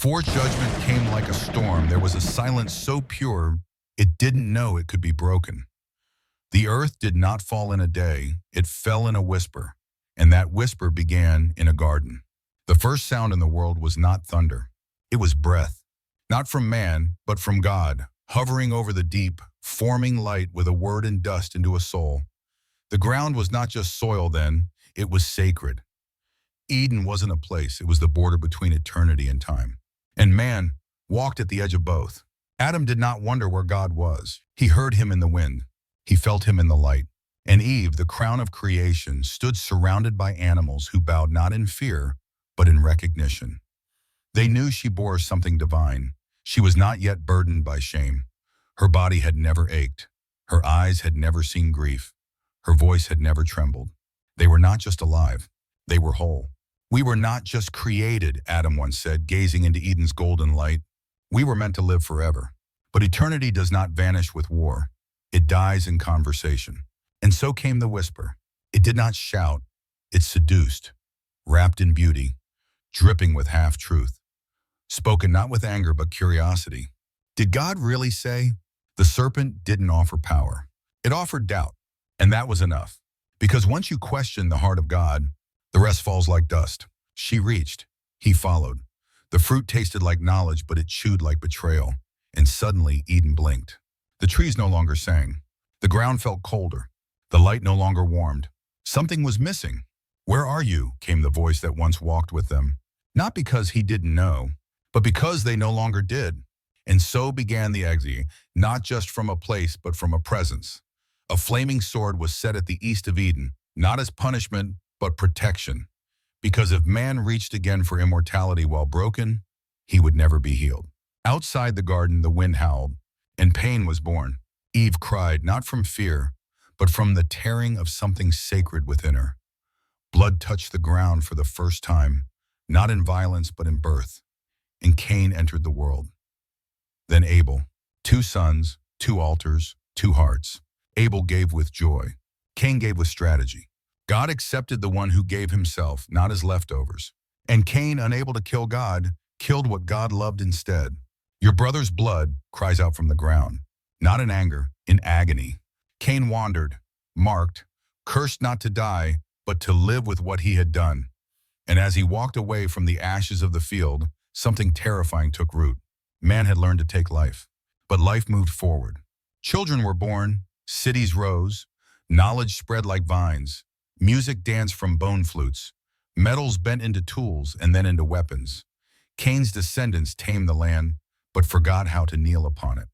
Before judgment came like a storm, there was a silence so pure it didn't know it could be broken. The earth did not fall in a day, it fell in a whisper, and that whisper began in a garden. The first sound in the world was not thunder. It was breath, not from man, but from God, hovering over the deep, forming light with a word and dust into a soul. The ground was not just soil then, it was sacred. Eden wasn't a place, it was the border between eternity and time. And man walked at the edge of both. Adam did not wonder where God was. He heard him in the wind. He felt him in the light. And Eve, the crown of creation, stood surrounded by animals who bowed not in fear, but in recognition. They knew she bore something divine. She was not yet burdened by shame. Her body had never ached. Her eyes had never seen grief. Her voice had never trembled. They were not just alive. They were whole. We were not just created, Adam once said, gazing into Eden's golden light. We were meant to live forever. But eternity does not vanish with war. It dies in conversation. And so came the whisper. It did not shout. It seduced, wrapped in beauty, dripping with half-truth. Spoken not with anger but curiosity. Did God really say? The serpent didn't offer power. It offered doubt. And that was enough. Because once you question the heart of God, the rest falls like dust. She reached. He followed. The fruit tasted like knowledge, but it chewed like betrayal. And suddenly Eden blinked. The trees no longer sang. The ground felt colder. The light no longer warmed. Something was missing. Where are you? Came the voice that once walked with them. Not because he didn't know, but because they no longer did. And so began the exile, not just from a place, but from a presence. A flaming sword was set at the east of Eden, not as punishment, but protection. Because if man reached again for immortality while broken, he would never be healed. Outside the garden, the wind howled, and pain was born. Eve cried, not from fear, but from the tearing of something sacred within her. Blood touched the ground for the first time, not in violence, but in birth. And Cain entered the world. Then Abel, 2 sons, 2 altars, 2 hearts. Abel gave with joy. Cain gave with strategy. God accepted the one who gave himself, not his leftovers. And Cain, unable to kill God, killed what God loved instead. Your brother's blood cries out from the ground, not in anger, in agony. Cain wandered, marked, cursed not to die, but to live with what he had done. And as he walked away from the ashes of the field, something terrifying took root. Man had learned to take life, but life moved forward. Children were born, cities rose, knowledge spread like vines. Music danced from bone flutes, metals bent into tools and then into weapons. Cain's descendants tamed the land, but forgot how to kneel upon it.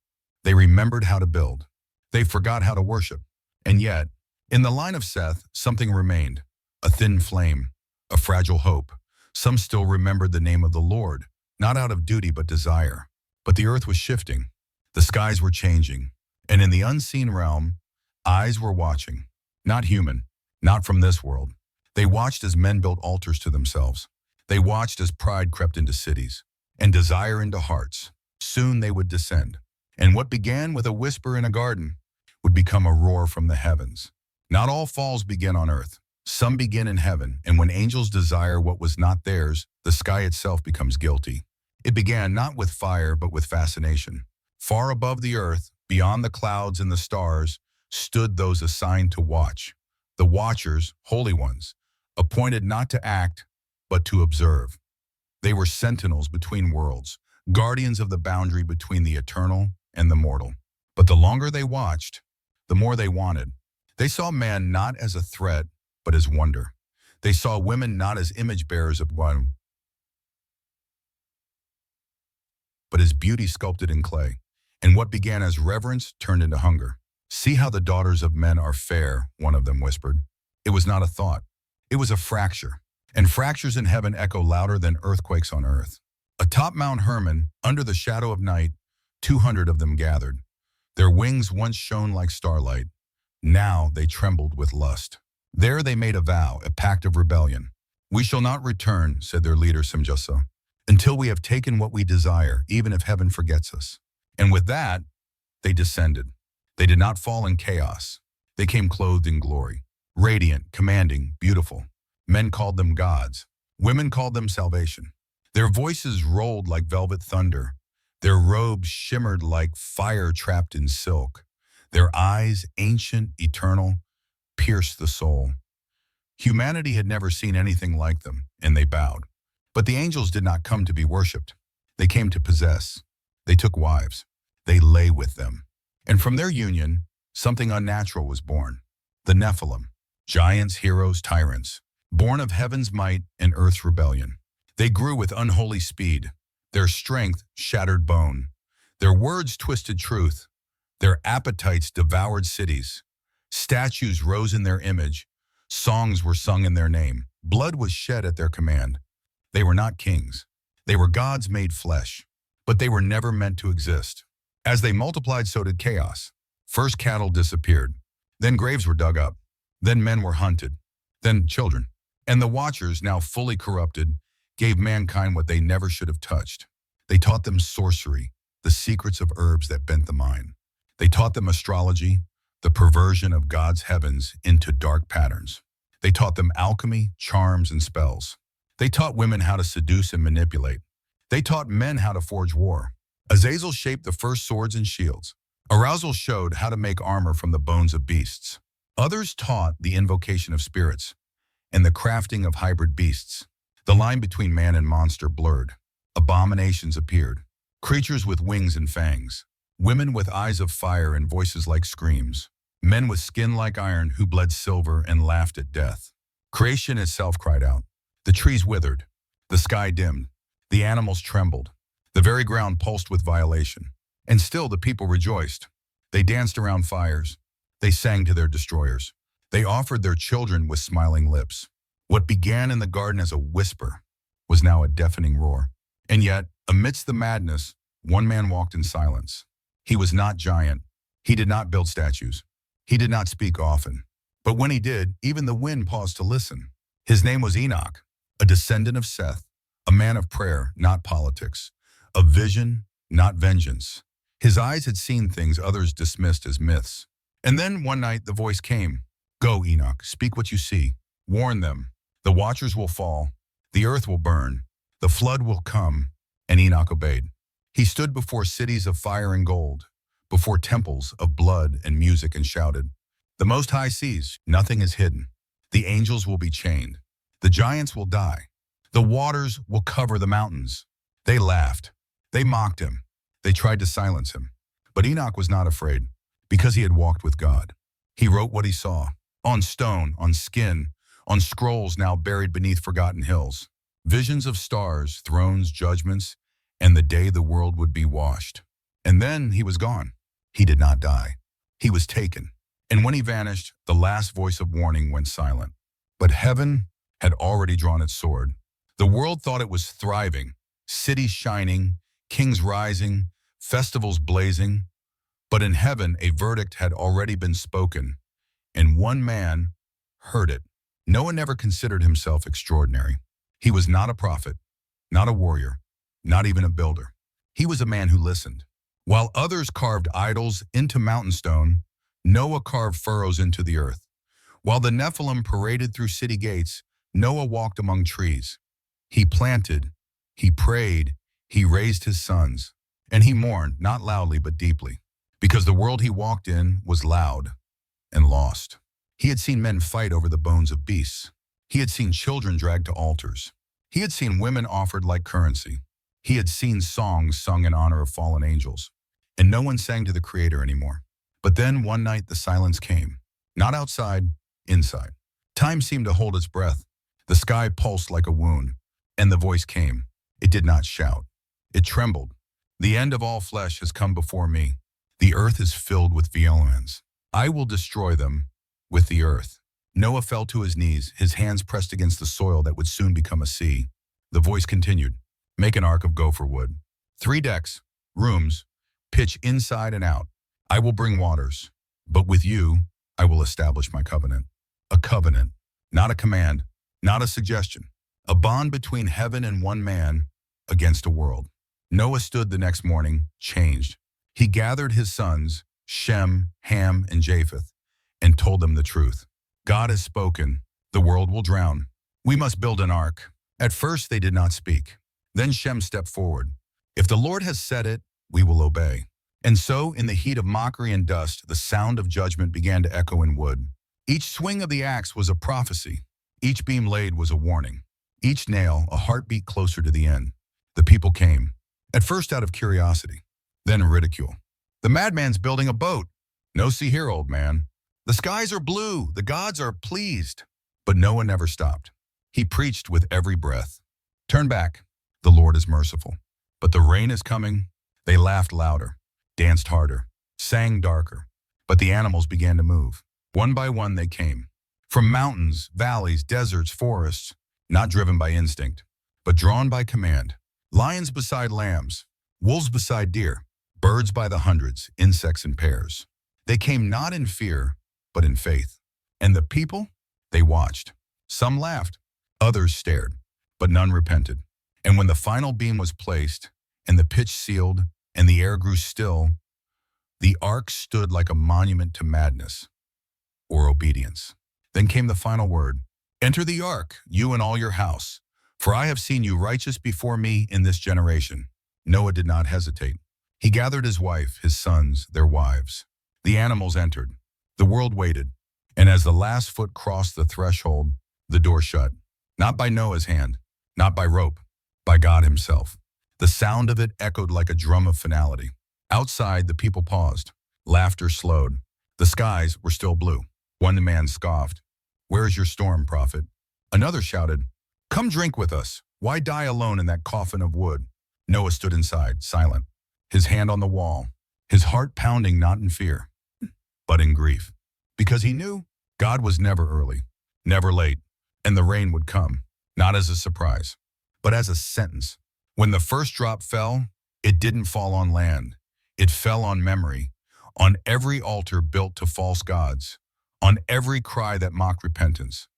They remembered how to build. They forgot how to worship. And yet, in the line of Seth, something remained, a thin flame, a fragile hope. Some still remembered the name of the Lord, not out of duty but desire. But the earth was shifting. The skies were changing. And in the unseen realm, eyes were watching, not human, not from this world. They watched as men built altars to themselves. They watched as pride crept into cities and desire into hearts. Soon they would descend. And what began with a whisper in a garden would become a roar from the heavens. Not all falls begin on earth. Some begin in heaven, and when angels desire what was not theirs, the sky itself becomes guilty. It began not with fire, but with fascination. Far above the earth, beyond the clouds and the stars, stood those assigned to watch. The watchers, holy ones, appointed not to act, but to observe. They were sentinels between worlds, guardians of the boundary between the eternal and the mortal. But the longer they watched, the more they wanted. They saw man not as a threat, but as wonder. They saw women not as image bearers of one, but as beauty sculpted in clay. And what began as reverence turned into hunger. See how the daughters of men are fair, one of them whispered. It was not a thought. It was a fracture. And fractures in heaven echo louder than earthquakes on earth. Atop Mount Hermon, under the shadow of night, 200 of them gathered. Their wings once shone like starlight. Now they trembled with lust. There they made a vow, a pact of rebellion. We shall not return, said their leader Simjasa, until we have taken what we desire, even if heaven forgets us. And with that, they descended. They did not fall in chaos. They came clothed in glory, radiant, commanding, beautiful. Men called them gods. Women called them salvation. Their voices rolled like velvet thunder. Their robes shimmered like fire trapped in silk. Their eyes, ancient, eternal, pierced the soul. Humanity had never seen anything like them, and they bowed. But the angels did not come to be worshipped. They came to possess. They took wives. They lay with them. And from their union, something unnatural was born. The Nephilim, giants, heroes, tyrants, born of heaven's might and earth's rebellion. They grew with unholy speed. Their strength shattered bone. Their words twisted truth. Their appetites devoured cities. Statues rose in their image. Songs were sung in their name. Blood was shed at their command. They were not kings. They were gods made flesh. But they were never meant to exist. As they multiplied, so did chaos. First cattle disappeared. Then graves were dug up. Then men were hunted. Then children. And the Watchers, now fully corrupted, gave mankind what they never should have touched. They taught them sorcery, the secrets of herbs that bent the mind. They taught them astrology, the perversion of God's heavens into dark patterns. They taught them alchemy, charms, and spells. They taught women how to seduce and manipulate. They taught men how to forge war. Azazel shaped the first swords and shields. Arousal showed how to make armor from the bones of beasts. Others taught the invocation of spirits and the crafting of hybrid beasts. The line between man and monster blurred. Abominations appeared. Creatures with wings and fangs. Women with eyes of fire and voices like screams. Men with skin like iron who bled silver and laughed at death. Creation itself cried out. The trees withered. The sky dimmed. The animals trembled. The very ground pulsed with violation. And still the people rejoiced. They danced around fires. They sang to their destroyers. They offered their children with smiling lips. What began in the garden as a whisper was now a deafening roar. And yet, amidst the madness, one man walked in silence. He was not giant. He did not build statues. He did not speak often. But when he did, even the wind paused to listen. His name was Enoch, a descendant of Seth, a man of prayer, not politics, of vision, not vengeance. His eyes had seen things others dismissed as myths. And then one night the voice came. Go, Enoch, speak what you see. Warn them. The Watchers will fall. The earth will burn. The flood will come. And Enoch obeyed. He stood before cities of fire and gold, before temples of blood and music, and shouted, The Most High sees, nothing is hidden. The angels will be chained. The giants will die. The waters will cover the mountains. They laughed. They mocked him. They tried to silence him. But Enoch was not afraid, because he had walked with God. He wrote what he saw, on stone, on skin, on scrolls now buried beneath forgotten hills. Visions of stars, thrones, judgments, and the day the world would be washed. And then he was gone. He did not die. He was taken. And when he vanished, the last voice of warning went silent. But heaven had already drawn its sword. The world thought it was thriving, cities shining, kings rising, festivals blazing. But in heaven, a verdict had already been spoken, and one man heard it. Noah never considered himself extraordinary. He was not a prophet, not a warrior, not even a builder. He was a man who listened. While others carved idols into mountain stone, Noah carved furrows into the earth. While the Nephilim paraded through city gates, Noah walked among trees. He planted, he prayed, he raised his sons, and he mourned, not loudly but deeply, because the world he walked in was loud and lost. He had seen men fight over the bones of beasts. He had seen children dragged to altars. He had seen women offered like currency. He had seen songs sung in honor of fallen angels. And no one sang to the Creator anymore. But then one night the silence came. Not outside, inside. Time seemed to hold its breath. The sky pulsed like a wound. And the voice came. It did not shout. It trembled. The end of all flesh has come before me. The earth is filled with violence. I will destroy them with the earth. Noah fell to his knees, his hands pressed against the soil that would soon become a sea. The voice continued, Make an ark of gopher wood. 3 decks, rooms, pitch inside and out. I will bring waters, but with you I will establish my covenant. A covenant, not a command, not a suggestion. A bond between heaven and one man against a world. Noah stood the next morning, changed. He gathered his sons, Shem, Ham, and Japheth, and told them the truth. God has spoken. The world will drown. We must build an ark. At first they did not speak. Then Shem stepped forward. If the Lord has said it, we will obey. And so, in the heat of mockery and dust, the sound of judgment began to echo in wood. Each swing of the axe was a prophecy. Each beam laid was a warning. Each nail a heartbeat closer to the end. The people came, at first out of curiosity, then ridicule. The madman's building a boat. No, see here, old man. The skies are blue, the gods are pleased. But Noah never stopped. He preached with every breath. Turn back, the Lord is merciful. But the rain is coming. They laughed louder, danced harder, sang darker. But the animals began to move. One by one they came. From mountains, valleys, deserts, forests, not driven by instinct, but drawn by command. Lions beside lambs, wolves beside deer, birds by the hundreds, insects in pairs. They came not in fear, but in faith. And the people, they watched. Some laughed, others stared, but none repented. And when the final beam was placed, and the pitch sealed, and the air grew still, the ark stood like a monument to madness or obedience. Then came the final word. Enter the ark, you and all your house, for I have seen you righteous before me in this generation. Noah did not hesitate. He gathered his wife, his sons, their wives. The animals entered. The world waited. And as the last foot crossed the threshold, the door shut. Not by Noah's hand, not by rope, by God himself. The sound of it echoed like a drum of finality. Outside, the people paused. Laughter slowed. The skies were still blue. One man scoffed. Where is your storm, prophet? Another shouted, come drink with us. Why die alone in that coffin of wood? Noah stood inside, silent, his hand on the wall, his heart pounding not in fear, but in grief. Because he knew God was never early, never late, and the rain would come, not as a surprise, but as a sentence. When the first drop fell, it didn't fall on land. It fell on memory, on every altar built to false gods, on every cry that mocked repentance.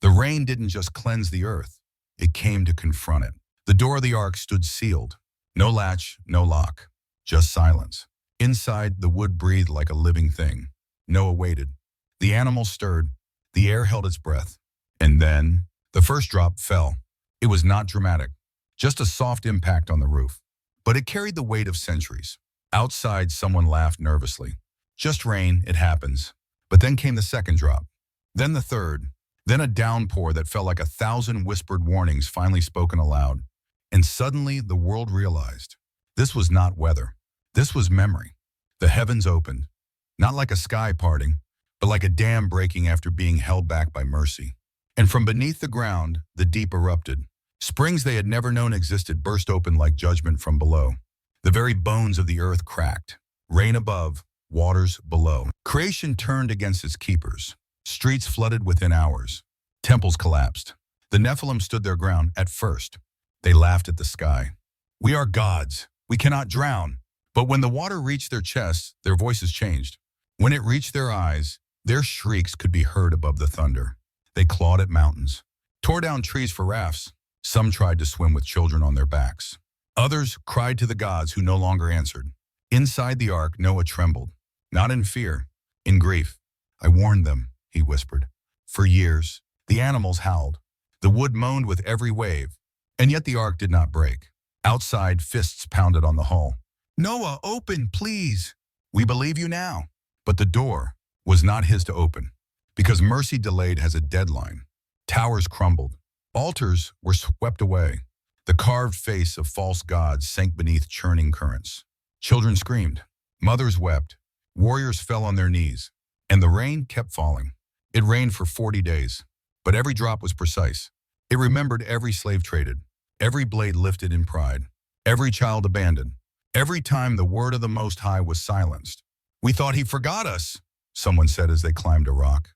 The rain didn't just cleanse the earth, it came to confront it. The door of the ark stood sealed. No latch, no lock, just silence. Inside, the wood breathed like a living thing. Noah waited. The animals stirred. The air held its breath. And then, the first drop fell. It was not dramatic, just a soft impact on the roof. But it carried the weight of centuries. Outside, someone laughed nervously. Just rain, it happens. But then came the second drop. Then the third. Then a downpour that felt like 1,000 whispered warnings finally spoken aloud. And suddenly the world realized this was not weather. This was memory. The heavens opened, not like a sky parting, but like a dam breaking after being held back by mercy. And from beneath the ground, the deep erupted. Springs they had never known existed burst open like judgment from below. The very bones of the earth cracked. Rain above, waters below. Creation turned against its keepers. Streets flooded within hours. Temples collapsed. The Nephilim stood their ground at first. They laughed at the sky. We are gods. We cannot drown. But when the water reached their chests, their voices changed. When it reached their eyes, their shrieks could be heard above the thunder. They clawed at mountains, tore down trees for rafts. Some tried to swim with children on their backs. Others cried to the gods who no longer answered. Inside the ark, Noah trembled, not in fear, in grief. I warned them, he whispered. For years, the animals howled. The wood moaned with every wave, and yet the ark did not break. Outside, fists pounded on the hull. Noah, open, please. We believe you now. But the door was not his to open, because mercy delayed has a deadline. Towers crumbled. Altars were swept away. The carved face of false gods sank beneath churning currents. Children screamed. Mothers wept. Warriors fell on their knees. And the rain kept falling. It rained for 40 days. But every drop was precise. It remembered every slave traded, every blade lifted in pride, every child abandoned, every time the word of the Most High was silenced. We thought he forgot us, someone said as they climbed a rock.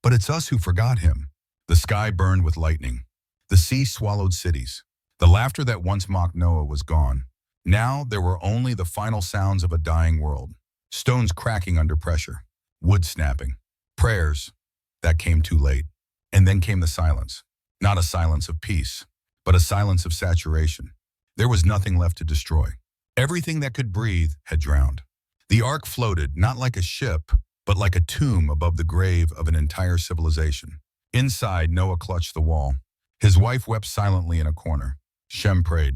But it's us who forgot him. The sky burned with lightning. The sea swallowed cities. The laughter that once mocked Noah was gone. Now there were only the final sounds of a dying world. Stones cracking under pressure. Wood snapping. Prayers that came too late. And then came the silence. Not a silence of peace, but a silence of saturation. There was nothing left to destroy. Everything that could breathe had drowned. The ark floated not like a ship, but like a tomb above the grave of an entire civilization. Inside, Noah clutched the wall. His wife wept silently in a corner. Shem prayed,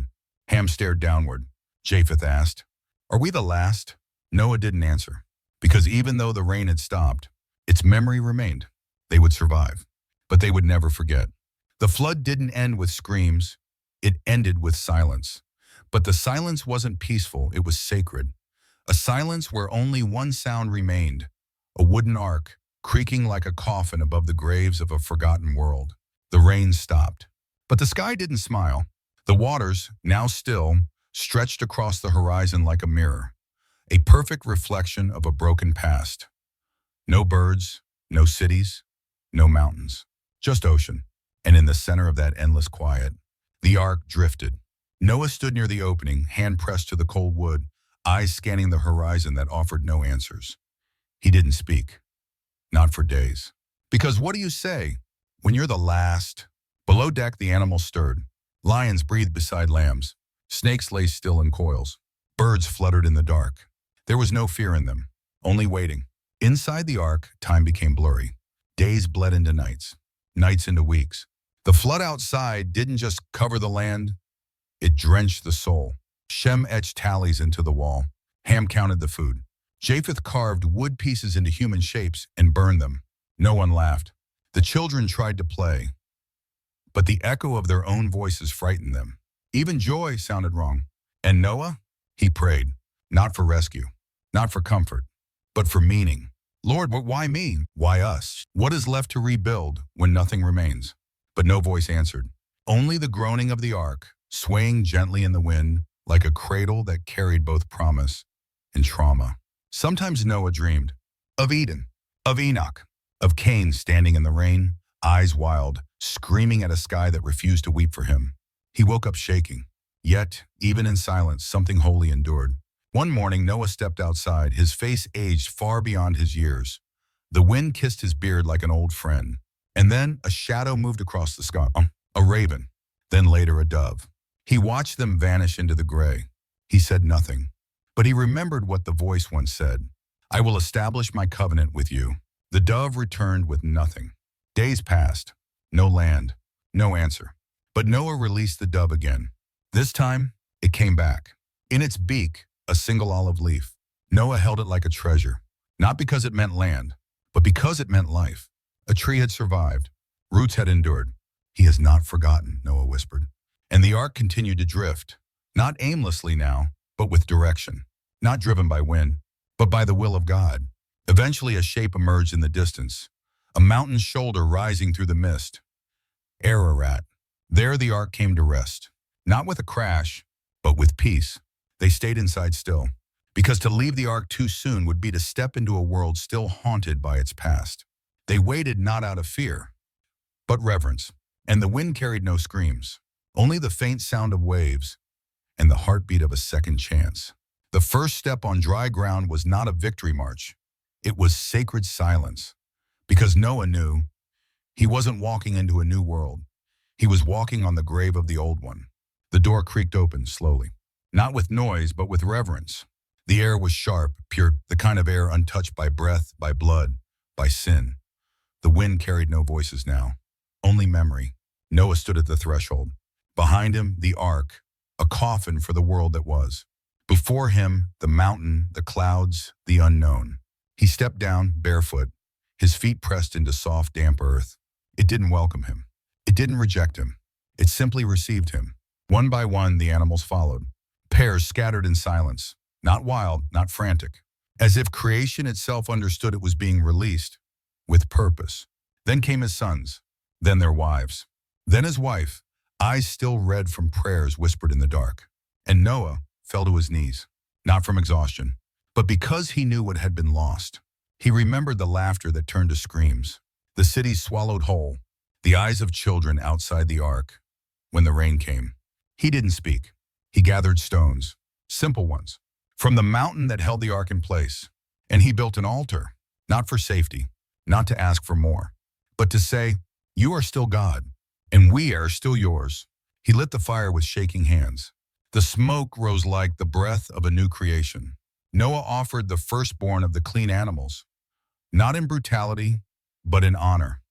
Ham stared downward. Japheth asked, "Are we the last?" Noah didn't answer, because even though the rain had stopped, its memory remained. They would survive, but they would never forget. The flood didn't end with screams. It ended with silence. But the silence wasn't peaceful, it was sacred. A silence where only one sound remained, a wooden ark, creaking like a coffin above the graves of a forgotten world. The rain stopped. But the sky didn't smile. The waters, now still, stretched across the horizon like a mirror, a perfect reflection of a broken past. No birds, no cities, no mountains, just ocean. And in the center of that endless quiet, the ark drifted. Noah stood near the opening, hand pressed to the cold wood, eyes scanning the horizon that offered no answers. He didn't speak. Not for days. Because what do you say when you're the last? Below deck, the animals stirred. Lions breathed beside lambs. Snakes lay still in coils. Birds fluttered in the dark. There was no fear in them, only waiting. Inside the ark, time became blurry. Days bled into nights, nights into weeks. The flood outside didn't just cover the land, it drenched the soul. Shem etched tallies into the wall. Ham counted the food. Japheth carved wood pieces into human shapes and burned them. No one laughed. The children tried to play, but the echo of their own voices frightened them. Even joy sounded wrong. And Noah? He prayed, not for rescue, not for comfort, but for meaning. Lord, but why me? Why us? What is left to rebuild when nothing remains? But no voice answered. Only the groaning of the ark, swaying gently in the wind like a cradle that carried both promise and trauma. Sometimes Noah dreamed of Eden, of Enoch, of Cain standing in the rain, eyes wild, screaming at a sky that refused to weep for him. He woke up shaking. Yet, even in silence, something holy endured. One morning, Noah stepped outside, his face aged far beyond his years. The wind kissed his beard like an old friend. And then a shadow moved across the sky, a raven, then later a dove. He watched them vanish into the gray. He said nothing, but he remembered what the voice once said. I will establish my covenant with you. The dove returned with nothing. Days passed, no land, no answer. But Noah released the dove again. This time, it came back. In its beak, a single olive leaf. Noah held it like a treasure, not because it meant land, but because it meant life. A tree had survived. Roots had endured. He has not forgotten, Noah whispered. And the ark continued to drift, not aimlessly now, but with direction. Not driven by wind, but by the will of God. Eventually a shape emerged in the distance, a mountain shoulder rising through the mist. Ararat. There the ark came to rest, not with a crash, but with peace. They stayed inside still, because to leave the ark too soon would be to step into a world still haunted by its past. They waited not out of fear, but reverence, and the wind carried no screams, only the faint sound of waves and the heartbeat of a second chance. The first step on dry ground was not a victory march. It was sacred silence, because Noah knew he wasn't walking into a new world. He was walking on the grave of the old one. The door creaked open slowly, not with noise, but with reverence. The air was sharp, pure, the kind of air untouched by breath, by blood, by sin. The wind carried no voices now, only memory. Noah stood at the threshold. Behind him, the ark, a coffin for the world that was. Before him, the mountain, the clouds, the unknown. He stepped down, barefoot, his feet pressed into soft, damp earth. It didn't welcome him. It didn't reject him. It simply received him. One by one, the animals followed. Pairs scattered in silence, not wild, not frantic, as if creation itself understood it was being released with purpose. Then came his sons, then their wives, then his wife, eyes still red from prayers whispered in the dark. And Noah fell to his knees, not from exhaustion, but because he knew what had been lost. He remembered the laughter that turned to screams, the city swallowed whole, the eyes of children outside the ark. When the rain came, he didn't speak. He gathered stones, simple ones, from the mountain that held the ark in place, and he built an altar, not for safety, not to ask for more, but to say, you are still God, and we are still yours. He lit the fire with shaking hands. The smoke rose like the breath of a new creation. Noah offered the firstborn of the clean animals, not in brutality, but in honor.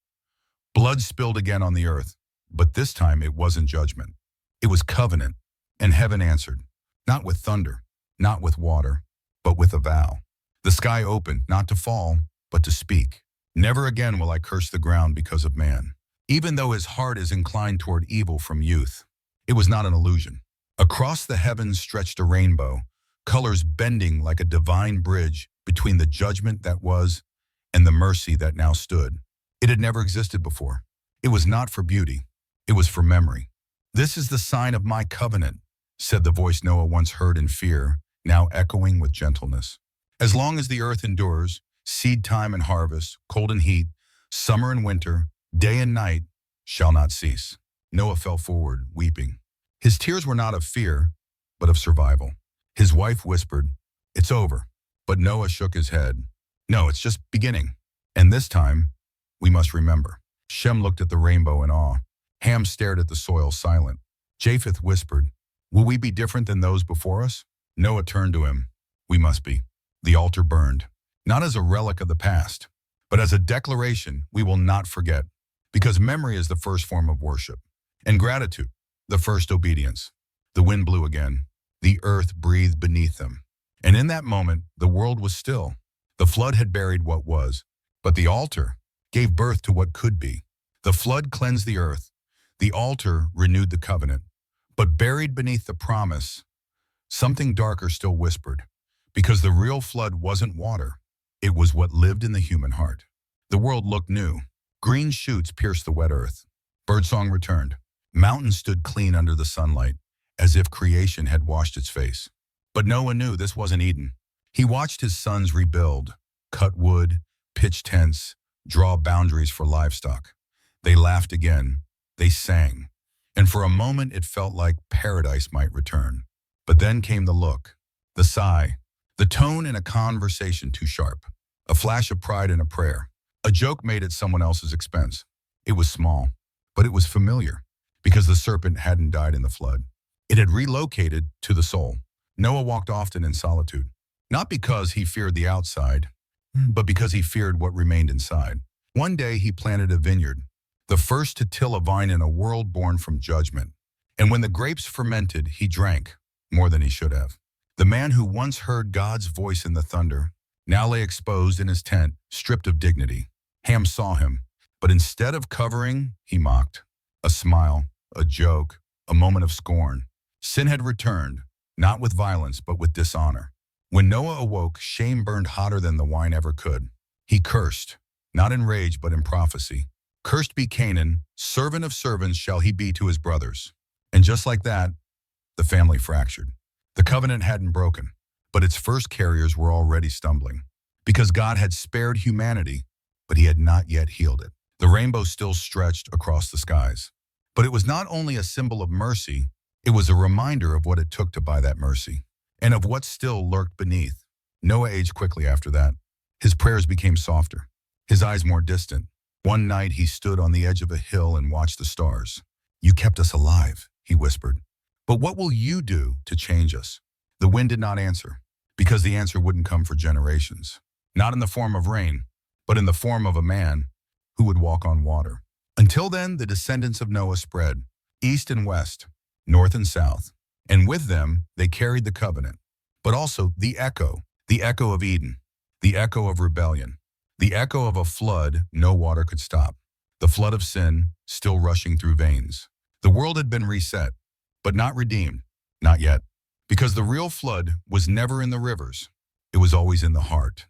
Blood spilled again on the earth, but this time it wasn't judgment. It was covenant. And heaven answered, not with thunder, not with water, but with a vow. The sky opened, not to fall, but to speak. Never again will I curse the ground because of man, even though his heart is inclined toward evil from youth. It was not an illusion. Across the heavens stretched a rainbow, colors bending like a divine bridge between the judgment that was and the mercy that now stood. It had never existed before. It was not for beauty. It was for memory. This is the sign of my covenant, said the voice Noah once heard in fear, now echoing with gentleness. As long as the earth endures, seed time and harvest, cold and heat, summer and winter, day and night shall not cease. Noah fell forward, weeping. His tears were not of fear, but of survival. His wife whispered, "It's over." But Noah shook his head. "No, it's just beginning. And this time, we must remember." Shem looked at the rainbow in awe. Ham stared at the soil, silent. Japheth whispered, "Will we be different than those before us?" Noah turned to him. "We must be." The altar burned, not as a relic of the past, but as a declaration we will not forget, because memory is the first form of worship, and gratitude, the first obedience. The wind blew again. The earth breathed beneath them. And in that moment, the world was still. The flood had buried what was, but the altar gave birth to what could be. The flood cleansed the earth. The altar renewed the covenant. But buried beneath the promise, something darker still whispered, because the real flood wasn't water. It was what lived in the human heart. The world looked new. Green shoots pierced the wet earth. Birdsong returned. Mountains stood clean under the sunlight, as if creation had washed its face. But Noah knew this wasn't Eden. He watched his sons rebuild, cut wood, pitch tents, draw boundaries for livestock. They laughed again. They sang. And for a moment it felt like paradise might return. But then came the look, the sigh, the tone in a conversation too sharp, a flash of pride in a prayer, a joke made at someone else's expense. It was small, but it was familiar, because the serpent hadn't died in the flood. It had relocated to the soul. Noah walked often in solitude, not because he feared the outside, but because he feared what remained inside. One day he planted a vineyard, the first to till a vine in a world born from judgment. And when the grapes fermented, he drank more than he should have. The man who once heard God's voice in the thunder now lay exposed in his tent, stripped of dignity. Ham saw him, but instead of covering, he mocked. A smile, a joke, a moment of scorn. Sin had returned, not with violence, but with dishonor. When Noah awoke, shame burned hotter than the wine ever could. He cursed, not in rage, but in prophecy. Cursed be Canaan, servant of servants shall he be to his brothers. And just like that, the family fractured. The covenant hadn't broken, but its first carriers were already stumbling. Because God had spared humanity, but he had not yet healed it. The rainbow still stretched across the skies. But it was not only a symbol of mercy, it was a reminder of what it took to buy that mercy, and of what still lurked beneath. Noah aged quickly after that. His prayers became softer, his eyes more distant. One night he stood on the edge of a hill and watched the stars. "You kept us alive," he whispered. "But what will you do to change us?" The wind did not answer, because the answer wouldn't come for generations. Not in the form of rain, but in the form of a man who would walk on water. Until then, the descendants of Noah spread, east and west, north and south, and with them they carried the covenant, but also the echo of Eden, the echo of rebellion, the echo of a flood no water could stop, the flood of sin still rushing through veins. The world had been reset, but not redeemed, not yet, because the real flood was never in the rivers. It was always in the heart.